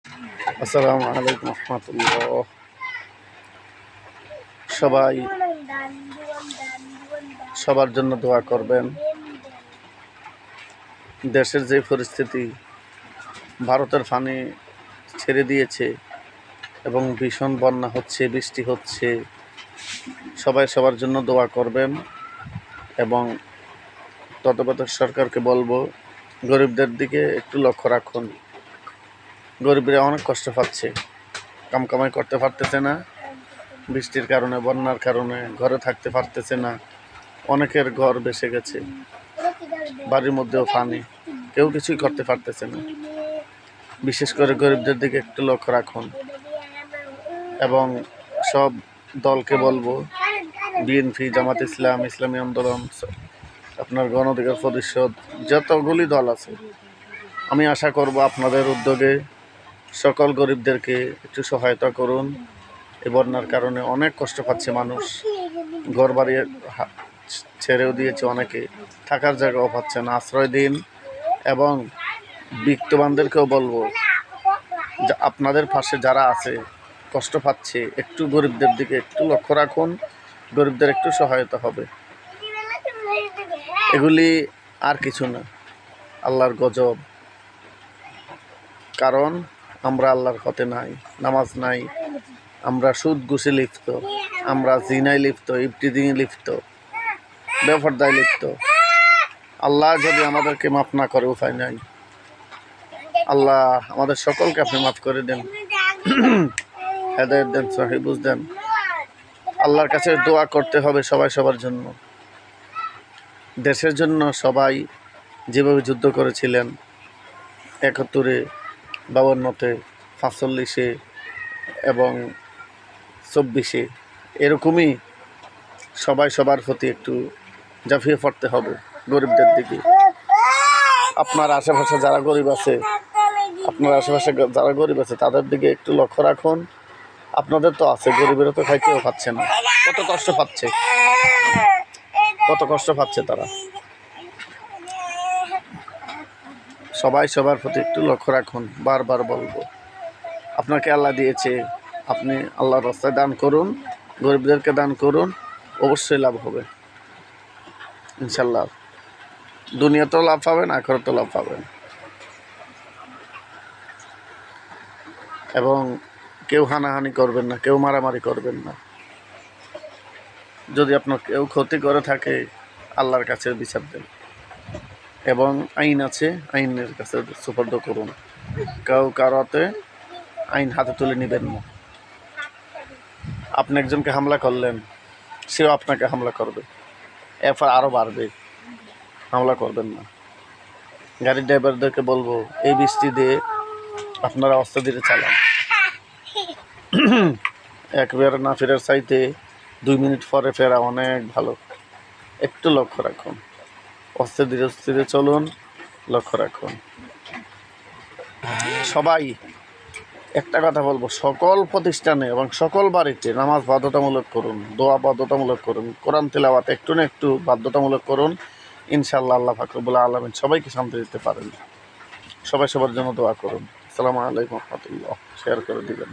আসসালামু আলাইকুম রহমতুল্লাহ। সবাই সবার জন্য দোয়া করবেন। দেশের যে পরিস্থিতি, ভারতের পানি ছেড়ে দিয়েছে এবং ভীষণ বন্যা হচ্ছে, বৃষ্টি হচ্ছে। সবাই সবার জন্য দোয়া করবেন এবং তত্ত্বাবধায়ক সরকারকে বলবো গরিবদের দিকে একটু লক্ষ্য রাখুন। গরিবরা অনেক কষ্ট পাচ্ছে, কামাই করতে পারতেছে না, বৃষ্টির কারণে, বন্যার কারণে ঘরে থাকতে পারতেছে না। অনেকের ঘর ভেসে গেছে, বাড়ির মধ্যেও পানি, কেউ কিছুই করতে পারতেছে না। বিশেষ করে গরিবদের দিকে একটু লক্ষ্য রাখুন এবং সব দলকে বলবো, বিএনপি, জামাত ইসলাম, ইসলামী আন্দোলন, আপনার গণ অধিকার পরিষদ, যতগুলি দল আছে, আমি আশা করব আপনাদের উদ্যোগে সকল গরিবদেরকে একটু সহায়তা করুন। এই বন্যার কারণে অনেক কষ্ট পাচ্ছে মানুষ, ঘর বাড়ি ছেড়েও দিয়েছে, অনেকে থাকার জায়গাও পাচ্ছে না, আশ্রয় দিন। এবং বিত্তবানদেরকেও বলবো যে আপনাদের পাশে যারা আছে, কষ্ট পাচ্ছে, একটু গরিবদের দিকে একটু লক্ষ্য রাখুন, গরিবদের একটু সহায়তা হবে। এগুলি আর কিছু না, আল্লাহর গজব। কারণ আমরা আল্লাহর পথে নাই, নামাজ নাই, আমরা সুদ ঘুষে লিপ্ত, আমরা জিনায় লিপ্ত, ইফতিজিংয়ে লিপ্ত, বেপরদায় লিপ্ত। আল্লাহ যদি আমাদেরকে মাফ না করে, উপায় নাই। আল্লাহ আমাদের সকলকে আপনি মাফ করে দেন, হেদায়েত দেন, সহি বুঝ দেন। আল্লাহর কাছে দোয়া করতে হবে সবাই সবার জন্য। দেশের জন্য সবাই যেভাবে যুদ্ধ করেছিলেন ৭১-এ, ৫২-তে, ৪৫-এ এবং ২৪-এ, এরকমই সবাই সবার প্রতি একটু ঝাঁপিয়ে পড়তে হবে গরিবদের দিকে। আপনার আশেপাশে যারা গরিব আছে, তাদের দিকে একটু লক্ষ্য রাখুন। আপনাদের তো আছে, গরিবেরা তো খাইতেও পাচ্ছে না, কত কষ্ট পাচ্ছে তারা। সবাই সবার প্রতি একটু লক্ষ্য রাখুন, বারবার বলবো। আপনাকে আল্লাহ দিয়েছে, আপনি আল্লাহর রাস্তায় দান করুন, গরিবদেরকে দান করুন, অবশ্যই লাভ হবে ইনশাল্লাহ। দুনিয়াতেও লাভ পাবেন, আখিরাতেও লাভ পাবেন। এবং কেউ হানাহানি করবেন না, কেউ মারামারি করবেন না। যদি আপনার কেউ ক্ষতি করে থাকে, আল্লাহর কাছে বিচার দেন এবং আইন আছে, আইনের কাছে সুপর্দ করুন। কেউ কারোতে আইন হাতে তুলে নেবেন না। আপনি একজনকে হামলা করলেন, সেও আপনাকে হামলা করবে, এরপর আরও বাড়বে। হামলা করবেন না। গাড়ির ড্রাইভারদেরকে বলবো, এই বৃষ্টি দিয়ে আপনারা অস্ত্র ধীরে চালান। একবার না ফেরার চাইতে 2 মিনিট পরে ফেরা অনেক ভালো। একটু লক্ষ্য রাখুন, অস্ত্র ধীরে চলুন, লক্ষ্য রাখুন। সবাই একটা কথা বলবো, সকল প্রতিষ্ঠানে এবং সকল বাড়িতে নামাজ বাধ্যতামূলক করুন, দোয়া বাধ্যতামূলক করুন, কোরআন তিলাওয়াত একটু না একটু বাধ্যতামূলক করুন। ইনশাআল্লাহ আল্লাহ পাক রব্বুল আলামিন সবাইকে শান্তি দিতে পারেন। সবাই সবার জন্য দোয়া করুন। আসসালামু আলাইকুম রহমতুল্লাহ। শেয়ার করে দিবেন।